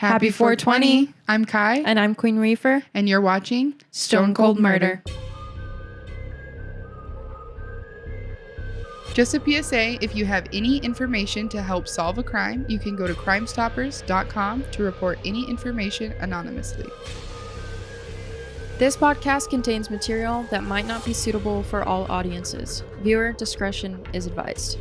Happy 420. I'm Kai. And I'm Queen Reefer. And you're watching Stone Cold Murder. Just a PSA, if you have any information to help solve a crime, you can go to crimestoppers.com to report any information anonymously. This podcast contains material that might not be suitable for all audiences. Viewer discretion is advised.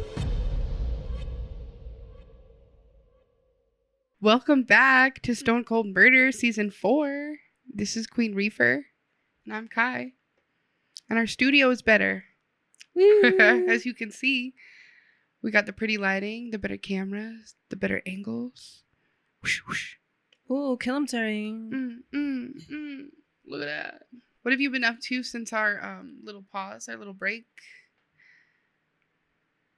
Welcome back to Stone Cold Murder Season 4. This is Queen Reefer, and I'm Kai. And our studio is better. As you can see, we got the pretty lighting, the better cameras, the better angles. Whoosh, whoosh. Ooh, Killamtary. Look at that. What have you been up to since our little pause, our little break?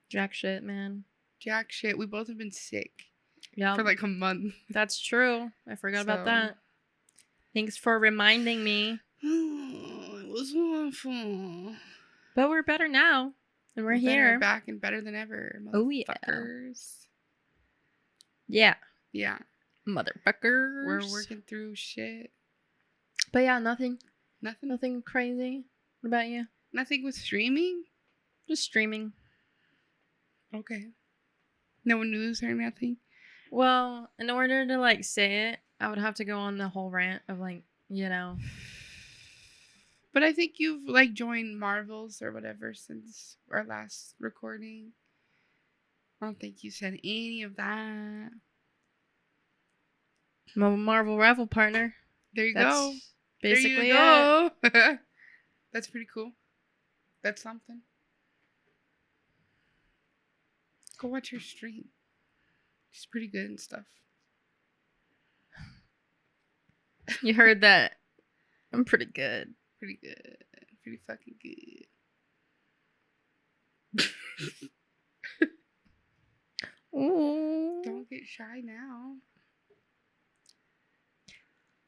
Jack shit, man. Jack shit. We both have been sick. Yeah. For like a month. That's true. I forgot about that. Thanks for reminding me. It was awful. But we're better now. And we're here. Back and better than ever. Oh, yeah. Motherfuckers. Yeah. Yeah. Motherfuckers. We're working through shit. But yeah, nothing. Nothing crazy. What about you? Nothing with streaming? Just streaming. Okay. No news or nothing? Well, in order to say it, I would have to go on the whole rant of But I think you've joined Marvels or whatever since our last recording. I don't think you said any of that. I'm a Marvel rival partner. There you go. Basically it. That's pretty cool. That's something. Go watch her stream. She's pretty good and stuff. You heard that. I'm pretty good. Pretty good. Pretty fucking good. Ooh. Don't get shy now.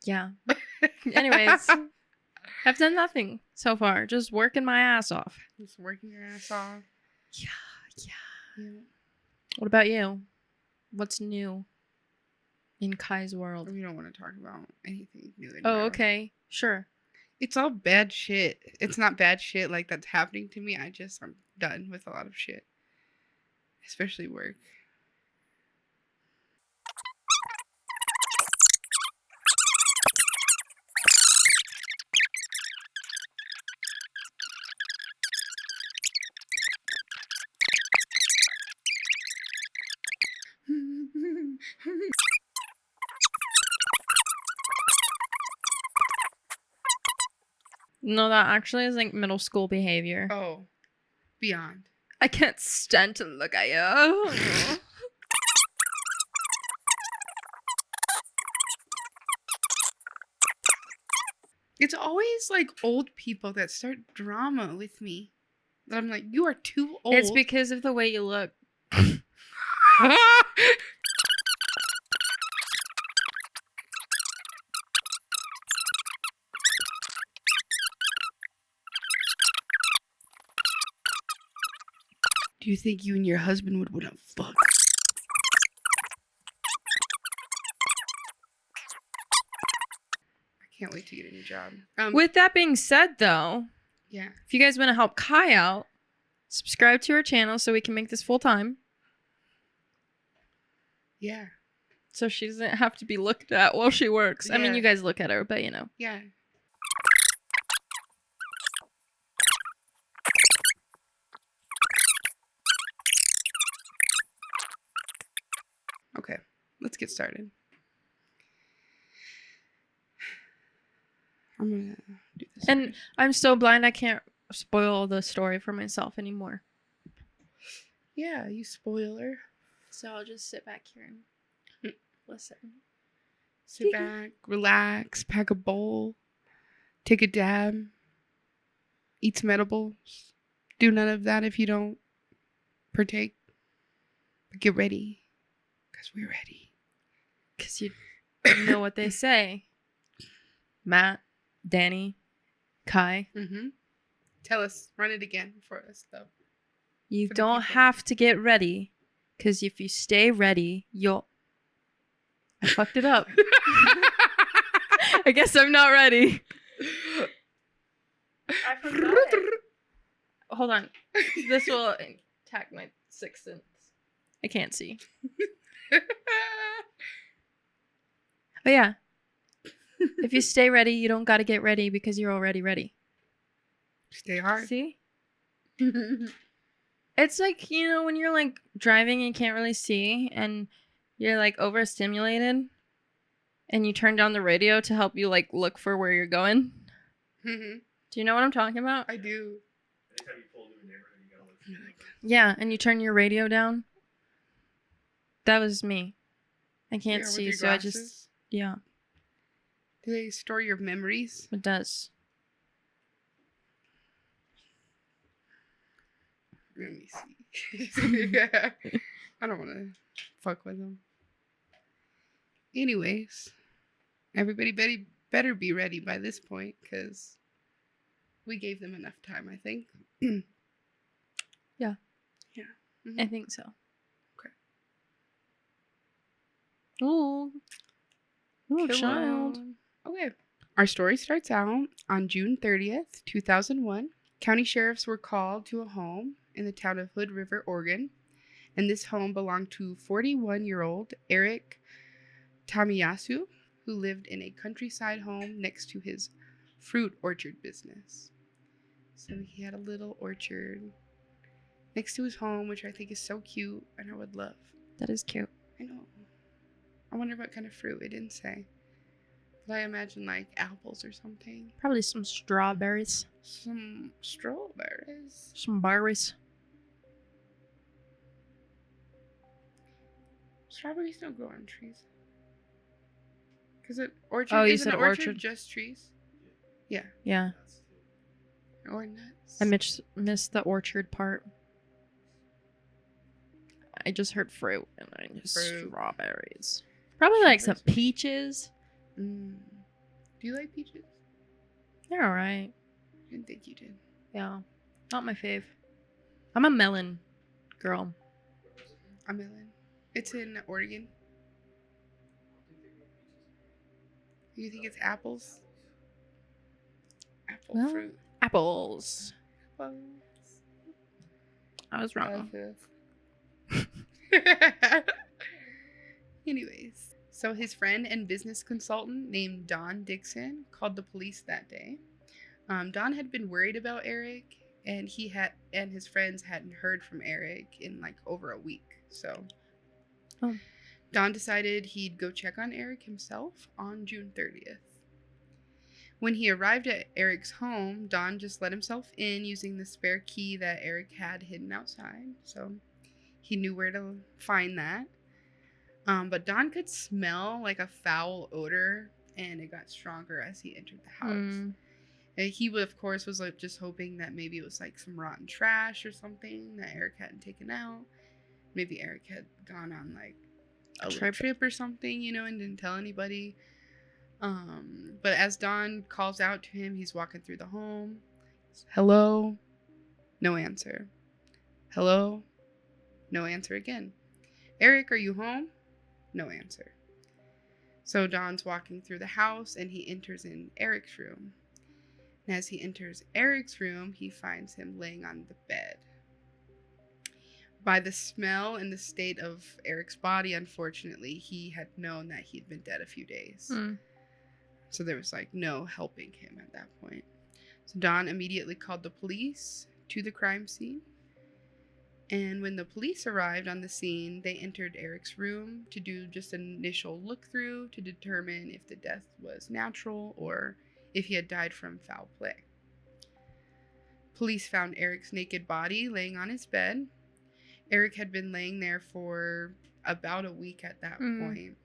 Yeah. Anyways, I've done nothing so far. Just working my ass off. Just working your ass off. Yeah. What about you? What's new in Kai's world? We don't want to talk about anything new anymore. Oh, okay. Sure. It's all bad shit. It's not bad shit that's happening to me. I'm done with a lot of shit. Especially work. No, that actually is middle school behavior. Oh, beyond. I can't stand to look at you. It's always old people that start drama with me. That I'm like, you are too old. It's because of the way you look. Do you think you and your husband would want to fuck? I can't wait to get a new job. With that being said, though, yeah, if you guys want to help Kai out, subscribe to our channel so we can make this full time. Yeah. So she doesn't have to be looked at while she works. Yeah. I mean, you guys look at her, but Yeah. Okay, let's get started. I'm gonna do this. And first. I'm so blind I can't spoil the story for myself anymore. Yeah, you spoiler. So I'll just sit back here and listen. Sit back, relax, pack a bowl, take a dab, eat some edibles. Do none of that if you don't partake. But get ready, because we're ready. Because you know what they say. Matt, Danny, Kai. Mm-hmm. Tell us, run it again for us, though. You For the don't people. have to get ready. Because if you stay ready, I fucked it up. I guess I'm not ready. I forgot it. Hold on. This will attack my sixth sense. I can't see. But yeah. If you stay ready, you don't gotta get ready because you're already ready. Stay hard. See? It's like, you know, when you're like driving and you can't really see and you're like overstimulated and you turn down the radio to help you like look for where you're going. Mm-hmm. Do you know what I'm talking about? I do. Anytime you pull into a neighborhood, you gotta look. Yeah, and you turn your radio down. That was me. I can't Yeah, with see, your so I glasses. just, yeah, Do they store your memories? it does. Let me see. I don't want to fuck with them. Anyways, everybody better be ready by this point because we gave them enough time, I think. Yeah. Yeah. I think so. Okay. Ooh. Ooh, Kill child. 'em. Okay. Our story starts out on June 30th, 2001. County sheriffs were called to a home in the town of Hood River, Oregon. And this home belonged to 41-year-old Eric Tamiyasu, who lived in a countryside home next to his fruit orchard business. So he had a little orchard next to his home, which I think is so cute and I would love. That is cute. I know. I wonder what kind of fruit. It didn't say. But I imagine like apples or something. Probably some strawberries. Some strawberries. Some berries. Strawberries don't grow on trees. Because an orchard. Oh, you isn't said an orchard orchard. just trees? Yeah. Yeah. Or nuts. I missed the orchard part. I just heard fruit and I just Fruit. strawberries. Probably like some Strawberries. peaches. Mm. Do you like peaches? They're alright. I didn't think you did. Yeah. Not my fave. I'm a melon girl. A melon. It's in Oregon. You think it's apples? Apple Well, fruit. Apples. Apples. I was wrong. Anyways, so his friend and business consultant named Don Dixon called the police that day. Don had been worried about Eric, and his friends hadn't heard from Eric in like over a week. So Don decided he'd go check on Eric himself on June 30th. When he arrived at Eric's home, Don just let himself in using the spare key that Eric had hidden outside. So he knew where to find that. But Don could smell like a foul odor, and it got stronger as he entered the house. And he, of course, was like just hoping that maybe it was like some rotten trash or something that Eric hadn't taken out. Maybe Eric had gone on like a trip or something, you know, and didn't tell anybody. But as Don calls out to him, he's walking through the home. Hello? No answer. Hello? No answer again. Eric, are you home? No answer. So Don's walking through the house and he enters in Eric's room. And as he enters Eric's room, he finds him laying on the bed. By the smell and the state of Eric's body, unfortunately, he had known that he'd been dead a few days. So there was like no helping him at that point. So Don immediately called the police to the crime scene. And when the police arrived on the scene, they entered Eric's room to do just an initial look through to determine if the death was natural or if he had died from foul play. Police found Eric's naked body laying on his bed. Eric had been laying there for about a week at that point.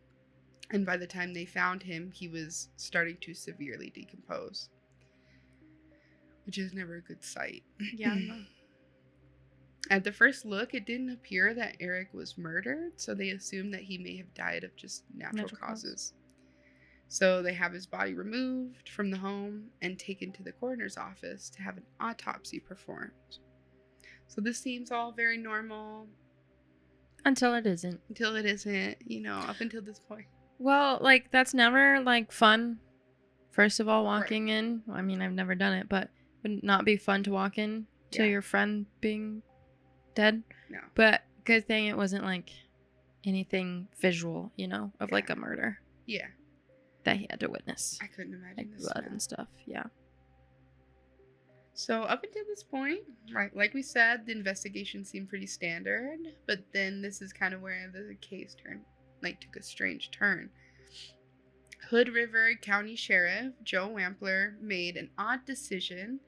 And by the time they found him, he was starting to severely decompose, which is never a good sight. Yeah. At the first look, it didn't appear that Eric was murdered, so they assumed that he may have died of just natural causes. So they have his body removed from the home and taken to the coroner's office to have an autopsy performed. So this seems all very normal. Until it isn't. Until it isn't, you know, up until this point. Well, like that's never like fun. First of all, Right. walking in. I mean, I've never done it, but would not be fun to walk in to Yeah. your friend being dead. No. But good thing it wasn't like anything visual, of like Yeah. a murder Yeah. that he had to witness, I couldn't imagine like the blood smell. and stuff. Yeah. So up until this point, right, like we said, the investigation seemed pretty standard, but then this is kind of where the case took a strange turn. Hood River County Sheriff Joe Wampler made an odd decision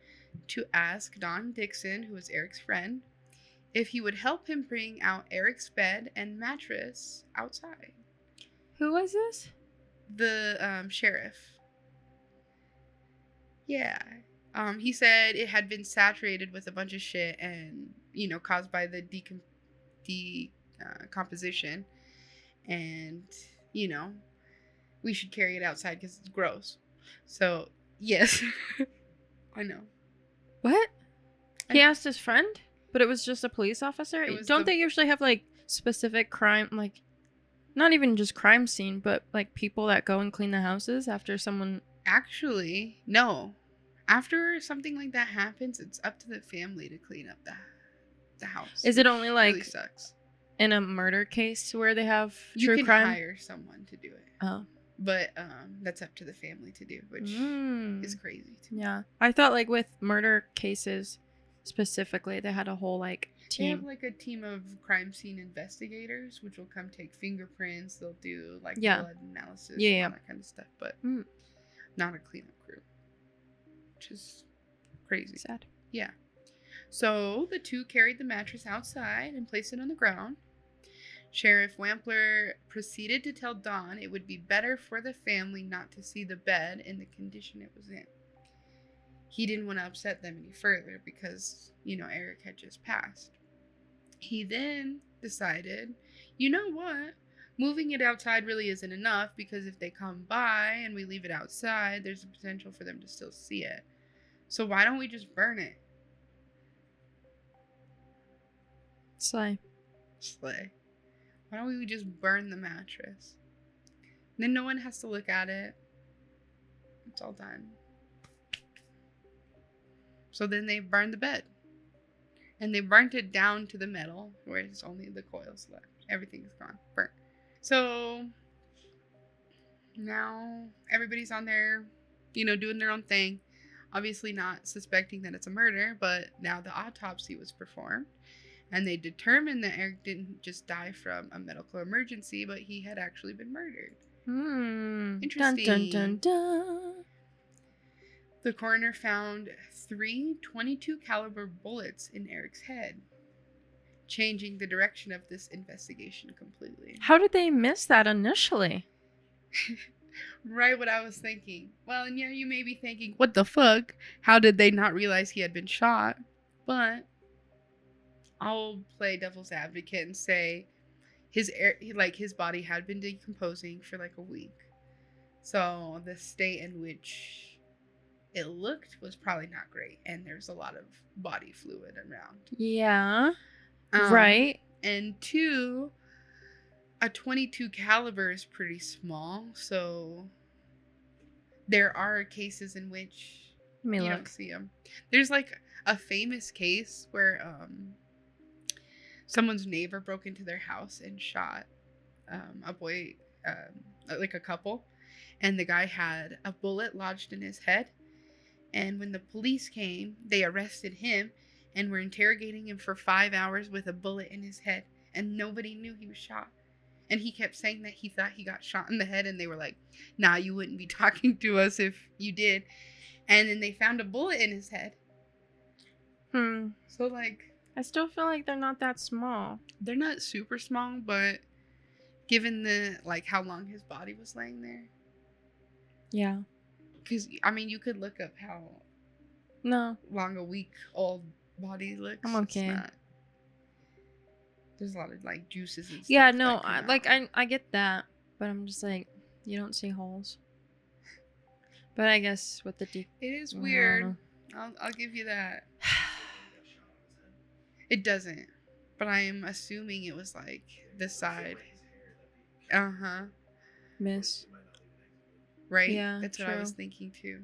to ask Don Dixon, who was Eric's friend, if he would help him bring out Eric's bed and mattress outside. Who was this? The sheriff. Yeah. He said it had been saturated with a bunch of shit and, caused by the decomposition. And, we should carry it outside because it's gross. So, yes. I know. What? He asked his friend, but it was just a police officer. It was Don't they usually have like specific crime, like not even just crime scene, but like people that go and clean the houses after someone? Actually, no. After something like that happens, it's up to the family to clean up the house. Is it only like really sucks. in a murder case where they have You true can crime? hire someone to do it. Oh. But that's up to the family to do, which is crazy to me. Yeah. I thought like with murder cases specifically, they had a whole like They have team. like a team of crime scene investigators, which will come take fingerprints. They'll do like Yeah. blood analysis, Yeah. all that kind of stuff, but Mm. not a cleanup crew, which is crazy. Sad. Yeah. So the two carried the mattress outside and placed it on the ground. Sheriff Wampler proceeded to tell Don it would be better for the family not to see the bed in the condition it was in. He didn't want to upset them any further because, Eric had just passed. He then decided, you know what? Moving it outside really isn't enough because if they come by and we leave it outside, there's a potential for them to still see it. So why don't we just burn it? Slay. Why don't we just burn the mattress? And then no one has to look at it. It's all done. So then they burned the bed. And they burnt it down to the metal, where it's only the coils left. Everything's gone. Burnt. So now everybody's on there, doing their own thing. Obviously not suspecting that it's a murder, but now the autopsy was performed. And they determined that Eric didn't just die from a medical emergency, but he had actually been murdered. Interesting. Dun, dun, dun, dun. The coroner found 3 .22 caliber bullets in Eric's head, changing the direction of this investigation completely. How did they miss that initially? Right what I was thinking. Well, and yeah, you may be thinking, what the fuck? How did they not realize he had been shot? But I'll play devil's advocate and say his body had been decomposing for like a week. So the state in which it looked was probably not great, and there's a lot of body fluid around. Yeah. Right. And 2, a .22 caliber is pretty small, so there are cases in which you don't see them. There's like a famous case where someone's neighbor broke into their house and shot a boy, like a couple, and the guy had a bullet lodged in his head. And when the police came, they arrested him and were interrogating him for 5 hours with a bullet in his head, and nobody knew he was shot. And he kept saying that he thought he got shot in the head, and they were like, nah, you wouldn't be talking to us if you did. And then they found a bullet in his head. So, I still feel like they're not that small. They're not super small, but given how long his body was laying there. Yeah. Because, you could look up how long a week-old body looks. I'm okay. There's a lot of, juices and stuff. Yeah, no, I get that. But I'm just like, you don't see holes. But I guess with the It is weird. I'll give you that. It doesn't. But I am assuming it was, this side. Uh-huh. miss. It might not leave an exit. right? Yeah, That's what I was true. thinking too.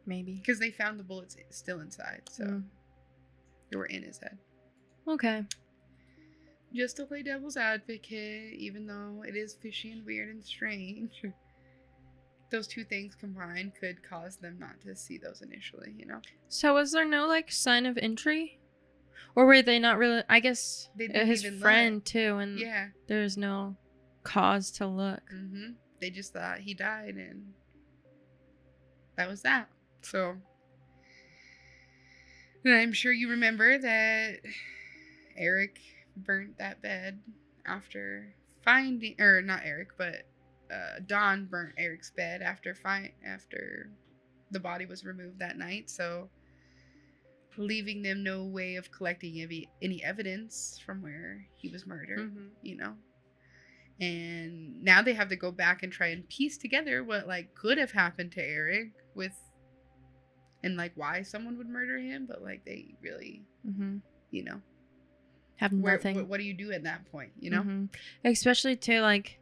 Maybe. Because they found the bullets still inside, so Mm. they were in his head. Okay. Just to play devil's advocate, even though it is fishy and weird and strange, those two things combined could cause them not to see those initially, you know? So was there no like sign of entry? Or were they not really? I guess They didn't his even friend too, and Yeah. there's no cause to look. Mm-hmm. They just thought he died, and that was that. So, and I'm sure you remember that Eric burnt that bed after finding, or not Eric, but Don burnt Eric's bed after the body was removed that night. So, leaving them no way of collecting any evidence from where he was murdered, you know. And now they have to go back and try and piece together what like could have happened to Eric with, and like why someone would murder him, but like they really, you know, Have nothing. What do you do at that point, you know? Especially too, like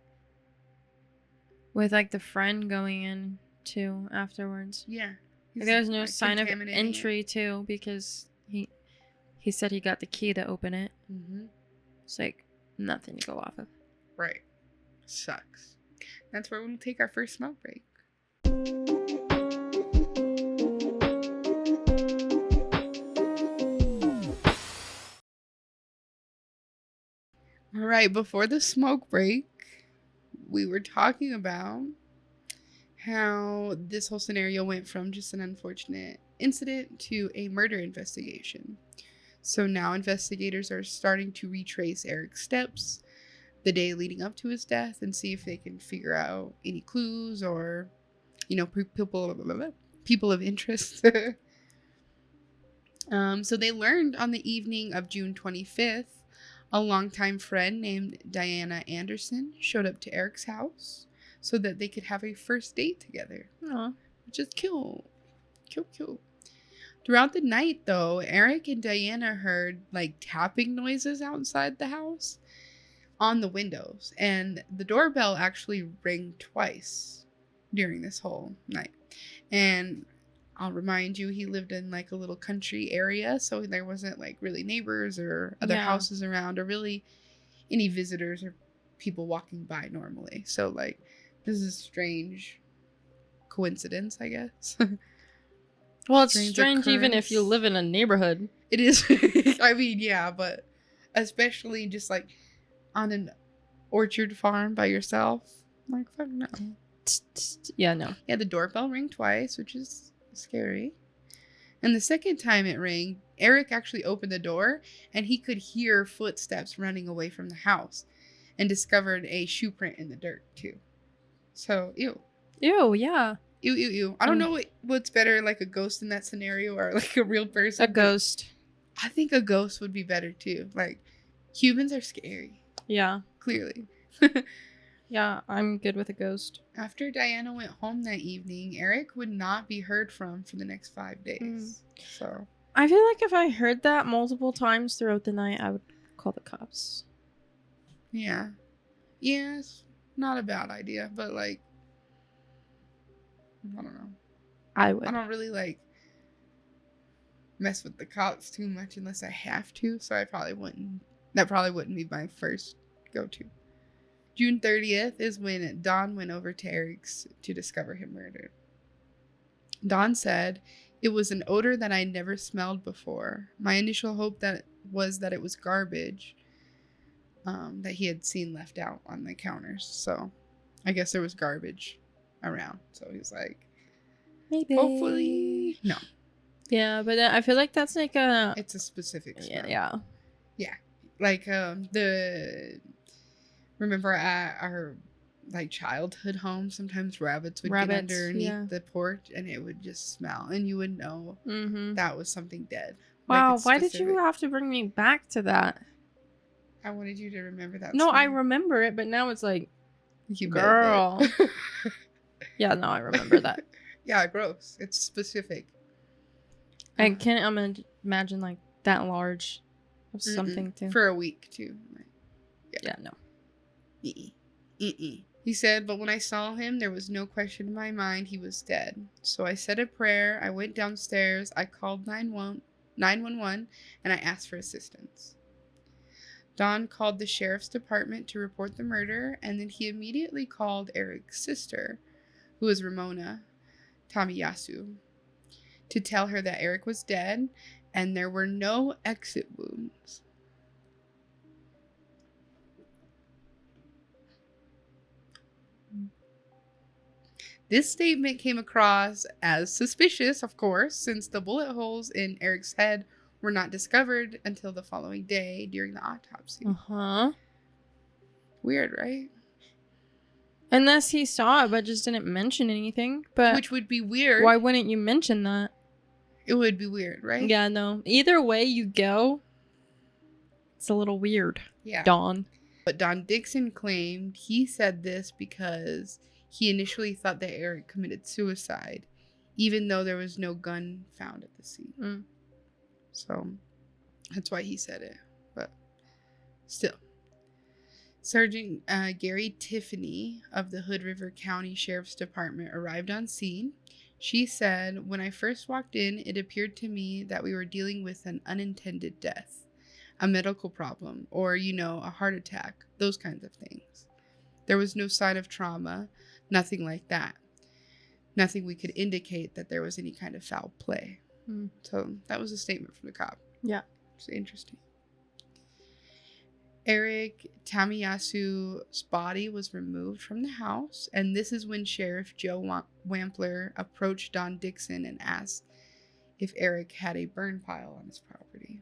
with like the friend going in too afterwards. Yeah. Like, there's no like, sign of contaminating entry too, because he said he got the key to open it. It's like nothing to go off of. Right. Sucks. That's where we'll take our first smoke break. All right, before the smoke break, we were talking about how this whole scenario went from just an unfortunate incident to a murder investigation. So now investigators are starting to retrace Eric's steps the day leading up to his death and see if they can figure out any clues or, you know, people of interest. So they learned on the evening of June 25th, a longtime friend named Diana Anderson showed up to Eric's house so that they could have a first date together. Aww. Which is cute. Cute. Throughout the night, though, Eric and Diana heard like tapping noises outside the house on the windows, and the doorbell actually rang twice during this whole night. And I'll remind you, he lived in like a little country area, so there wasn't like really neighbors or other houses around or really any visitors or people walking by normally. So like this is a strange coincidence, I guess. Well, it's strange even if you occurrence. live in a neighborhood. It is. I mean, yeah, but especially just like on an orchard farm by yourself. Like, fuck no. Yeah, no. Yeah, the doorbell rang twice, which is scary. And the second time it rang, Eric actually opened the door and he could hear footsteps running away from the house and discovered a shoe print in the dirt, too. So, ew. Ew, yeah. Ew. I don't know what's better, like a ghost in that scenario or like a real person. A ghost. I think a ghost would be better, too. Like, humans are scary. Yeah. Clearly. Yeah, I'm good with a ghost. After Diana went home that evening, Eric would not be heard from for the next 5 days. So I feel like if I heard that multiple times throughout the night, I would call the cops. yeah, it's not a bad idea, but like, I don't know. I would. I don't really like mess with the cops too much unless I have to. So I probably wouldn't. That probably wouldn't be my first go-to. June 30th is when Dawn went over to Eric's to discover him murdered. Dawn said, "It was an odor that I never smelled before. My initial hope was that it was garbage that he had seen left out on the counters. So I guess there was garbage around. So he's like, maybe. Hopefully. No. Yeah, but I feel like that's like a... It's a specific smell. Yeah. Like remember at our like childhood home, sometimes rabbits would get underneath the porch and it would just smell and you would know that was something dead. Wow, like why did you have to bring me back to that? I wanted you to remember that. No, smell. I remember it, but now it's like, you girl. Yeah, no, I remember that. Yeah, gross. It's specific. I can't imagine like that large of something too. For a week too. Yeah, no. You He said, but when I saw him, there was no question in my mind he was dead. So I said a prayer, I went downstairs, I called 911, and I asked for assistance. Don called the sheriff's department to report the murder, and then he immediately called Eric's sister, who was Ramona Tamiyasu, to tell her that Eric was dead and there were no exit wounds. This statement came across as suspicious, of course, since the bullet holes in Eric's head were not discovered until the following day during the autopsy. Uh-huh. Weird, right? Unless he saw it but just didn't mention anything. But Which would be weird. why wouldn't you mention that? It would be weird, right? Yeah, no. Either way you go, it's a little weird. Yeah. Dawn. But Don Dixon claimed he said this because he initially thought that Eric committed suicide, even though there was no gun found at the scene. Mm. So that's why he said it. But still. Sergeant Gary Tiffany of the Hood River County Sheriff's Department arrived on scene. She said, when I first walked in, it appeared to me that we were dealing with an unintended death, a medical problem, or, a heart attack, those kinds of things. There was no sign of trauma, nothing like that. Nothing we could indicate that there was any kind of foul play. Mm. So that was a statement from the cop. Yeah. It's interesting. Eric Tamiyasu's body was removed from the house, and this is when Sheriff Joe Wampler approached Don Dixon and asked if Eric had a burn pile on his property.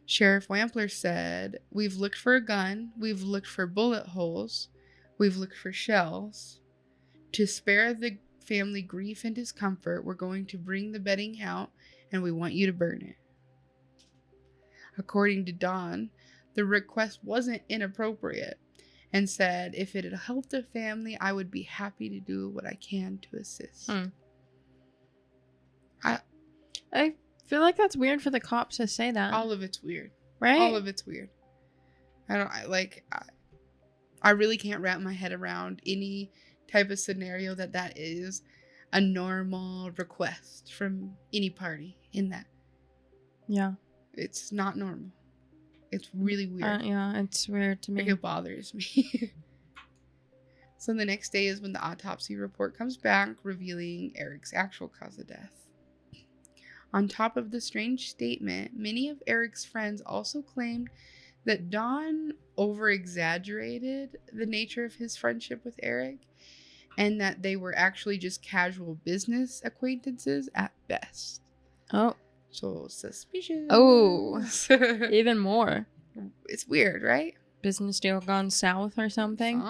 Sheriff Wampler said, we've looked for a gun, we've looked for bullet holes, we've looked for shells. To spare the family grief and discomfort, we're going to bring the bedding out, and we want you to burn it. According to Don, the request wasn't inappropriate and said, if it had helped the family, I would be happy to do what I can to assist. I feel like that's weird for the cops to say that. All of it's weird. Right? All of it's weird. I really can't wrap my head around any type of scenario that is a normal request from any party in that. Yeah. It's not normal. It's really weird. Yeah, it's weird to me. Like, it bothers me. So the next day is when the autopsy report comes back, revealing Eric's actual cause of death. On top of the strange statement, many of Eric's friends also claimed that Don over-exaggerated the nature of his friendship with Eric, and that they were actually just casual business acquaintances at best. Oh. So suspicious. Oh. Even more. It's weird, right? Business deal gone south or something?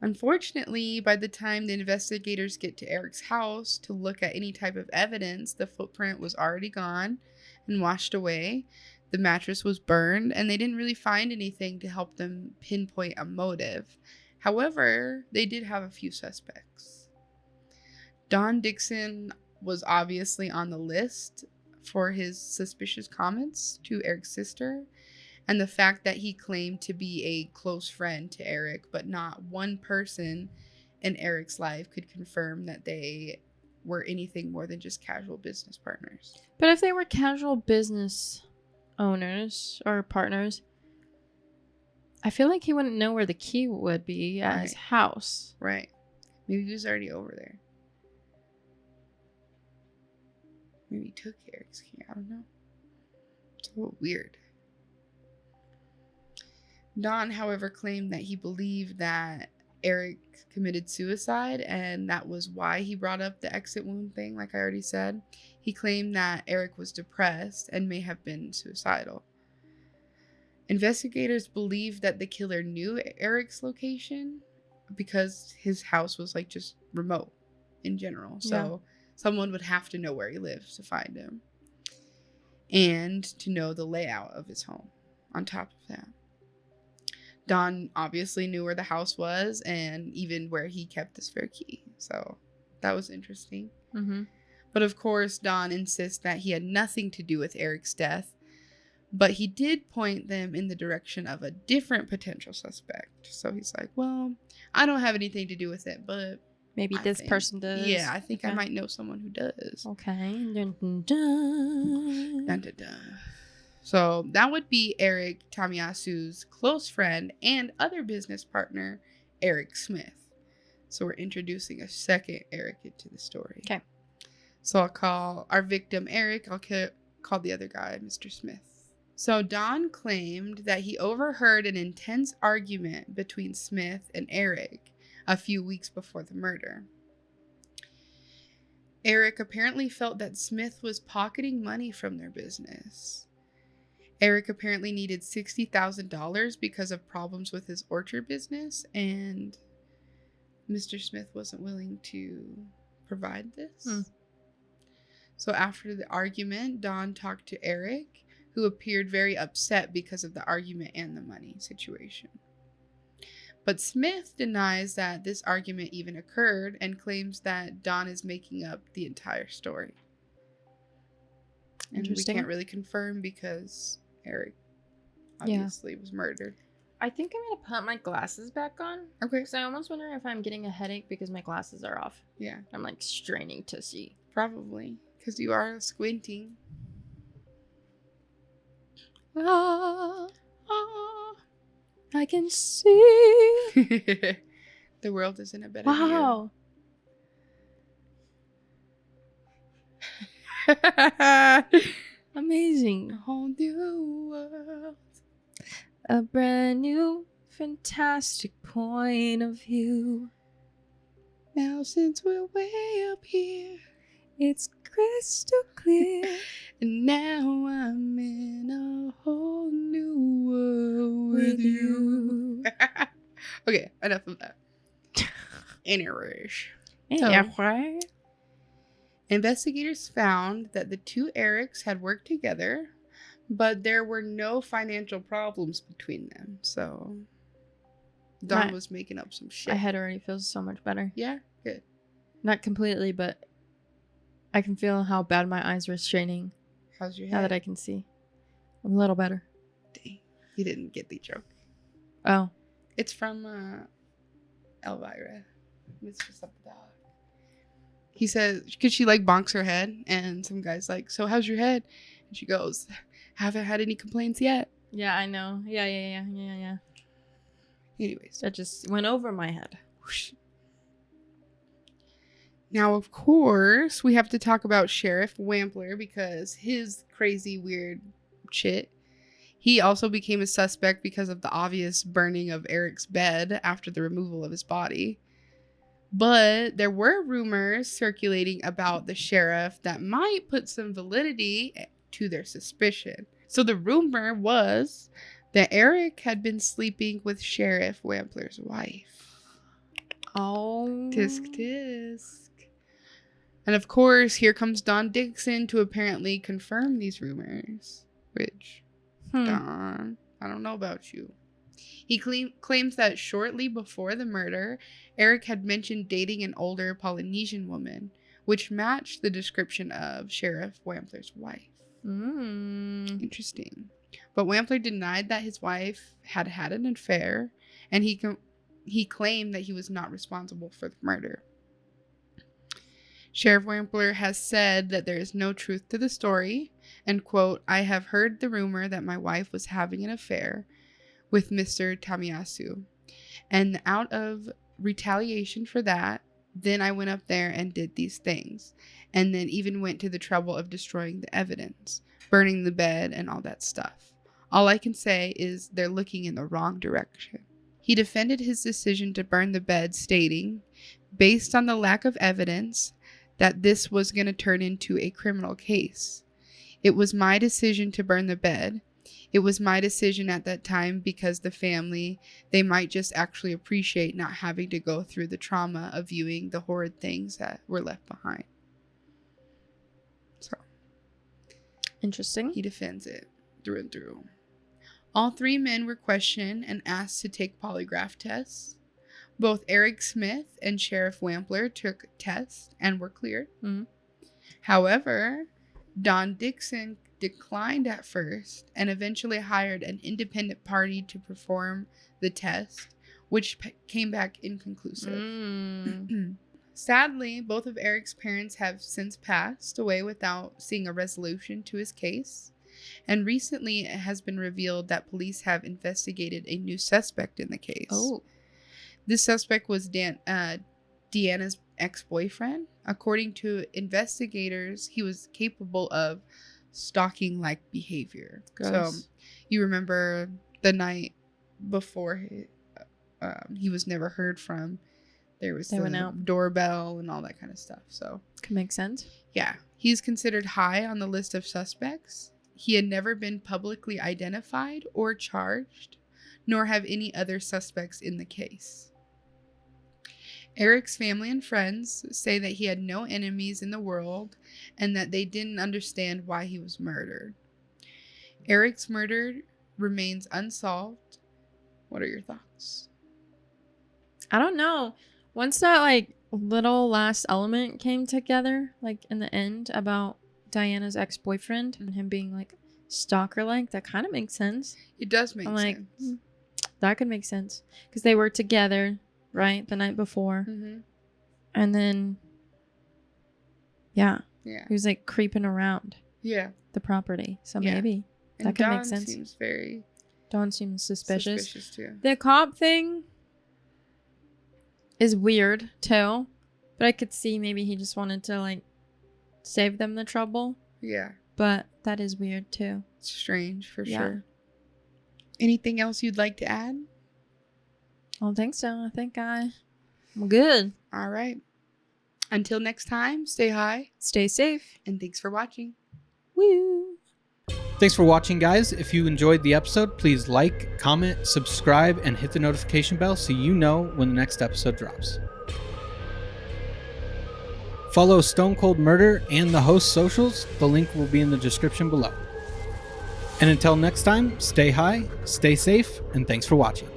Unfortunately, by the time the investigators get to Eric's house to look at any type of evidence, the footprint was already gone and washed away. The mattress was burned, and they didn't really find anything to help them pinpoint a motive. However, they did have a few suspects. Don Dixon was obviously on the list for his suspicious comments to Eric's sister, and the fact that he claimed to be a close friend to Eric, but not one person in Eric's life could confirm that they were anything more than just casual business partners. But if they were casual business owners or partners, I feel like he wouldn't know where the key would be at his house. Right. Maybe he was already over there. Maybe he took Eric's key. I don't know. It's a little weird. Don, however, claimed that he believed that Eric committed suicide, and that was why he brought up the exit wound thing, like I already said. He claimed that Eric was depressed and may have been suicidal. Investigators believe that the killer knew Eric's location because his house was just remote in general. So someone would have to know where he lives to find him and to know the layout of his home on top of that. Don obviously knew where the house was and even where he kept the spare key. So that was interesting. Mm-hmm. But of course, Don insists that he had nothing to do with Eric's death. But he did point them in the direction of a different potential suspect. So he's like, well, I don't have anything to do with it, but Maybe I this think- person does. Yeah, I think I Okay. might know someone who does. Okay. Dun, dun, dun. Dun, dun, dun. So that would be Eric Tamiyasu's close friend and other business partner, Eric Smith. So we're introducing a second Eric into the story. Okay. So I'll call our victim Eric. I'll call the other guy Mr. Smith. So Don claimed that he overheard an intense argument between Smith and Eric a few weeks before the murder. Eric apparently felt that Smith was pocketing money from their business. Eric apparently needed $60,000 because of problems with his orchard business, and Mr. Smith wasn't willing to provide this. So after the argument, Don talked to Eric, who appeared very upset because of the argument and the money situation. But Smith denies that this argument even occurred and claims that Don is making up the entire story. And we Interesting. can't really confirm because Eric obviously was murdered. I think I'm going to put my glasses back on. Okay. Because I almost wonder if I'm getting a headache because my glasses are off. Yeah, I'm like straining to see. probably. Because you are squinting. Ah, I can see. The world is in a better view. Wow. Amazing. A whole new world. A brand new, fantastic point of view. Now since we're way up here, It's crystal clear. and now I'm in a whole new world with you. Okay, enough of that. Anyways. Anyway. Investigators found that the two Erics had worked together, but there were no financial problems between them. So Don Right. was making up some shit. My head already feels so much better. Yeah, good. Not completely, but I can feel how bad my eyes were straining How's your now head? that I can see. I'm a little better. Dang, you didn't get the joke. Oh. It's from Elvira. It's just up the dog. He says, because she like bonks her head, and some guy's like, "So how's your head?" And she goes, "Haven't had any complaints yet." Yeah, I know. Yeah. Anyways, That just went over my head. whoosh. Now, of course, we have to talk about Sheriff Wampler because his crazy, weird shit. He also became a suspect because of the obvious burning of Eric's bed after the removal of his body. But there were rumors circulating about the sheriff that might put some validity to their suspicion. So the rumor was that Eric had been sleeping with Sheriff Wampler's wife. Oh. Tisk tisk. And of course, here comes Don Dixon to apparently confirm these rumors. Which, Don, I don't know about you. He claims that shortly before the murder, Eric had mentioned dating an older Polynesian woman, which matched the description of Sheriff Wampler's wife. Interesting. But Wampler denied that his wife had had an affair, and he claimed that he was not responsible for the murder. Sheriff Wampler has said that there is no truth to the story, and quote, "I have heard the rumor that my wife was having an affair with Mr. Tamiyasu, and out of retaliation for that, then I went up there and did these things, and then even went to the trouble of destroying the evidence, burning the bed and all that stuff. All I can say is they're looking in the wrong direction." He defended his decision to burn the bed, stating, "Based on the lack of evidence, that this was going to turn into a criminal case. It was my decision to burn the bed. It was my decision at that time because the family, they might just actually appreciate not having to go through the trauma of viewing the horrid things that were left behind." So, Interesting. he defends it through and through. All three men were questioned and asked to take polygraph tests. Both Eric Smith and Sheriff Wampler took tests and were cleared. Mhm. However, Don Dixon declined at first and eventually hired an independent party to perform the test, which came back inconclusive. Sadly, both of Eric's parents have since passed away without seeing a resolution to his case. And recently, it has been revealed that police have investigated a new suspect in the case. Oh. This suspect was Deanna's ex-boyfriend. According to investigators, he was capable of stalking-like behavior. Gross. So, you remember the night before he was never heard from. There was They went the out. doorbell and all that kind of stuff. So, Could make sense. yeah, he's considered high on the list of suspects. He had never been publicly identified or charged, nor have any other suspects in the case. Eric's family and friends say that he had no enemies in the world and that they didn't understand why he was murdered. Eric's murder remains unsolved. What are your thoughts? I don't know. Once that like little last element came together, like in the end about Diana's ex-boyfriend and him being like stalker-like, that kind of makes sense. It does make I'm like, sense. that could make sense because they were together, right, the night before, and then yeah, Yeah. he was like creeping around Yeah. the property, so Yeah. maybe And that could Don make sense. seems very Dawn seems suspicious. suspicious too. The cop thing is weird too, but I could see maybe he just wanted to like save them the trouble. Yeah. But that is weird too. It's strange for Yeah. sure. Anything else you'd like to add? I don't think so. I think I'm good. All right. Until next time, stay high Stay safe. and thanks for watching. Woo. Thanks for watching, guys. If you enjoyed the episode, please like, comment, subscribe, and hit the notification bell so you know when the next episode drops. Follow Stone Cold Murder and the host's socials. The link will be in the description below. And until next time, stay high, stay safe, and thanks for watching.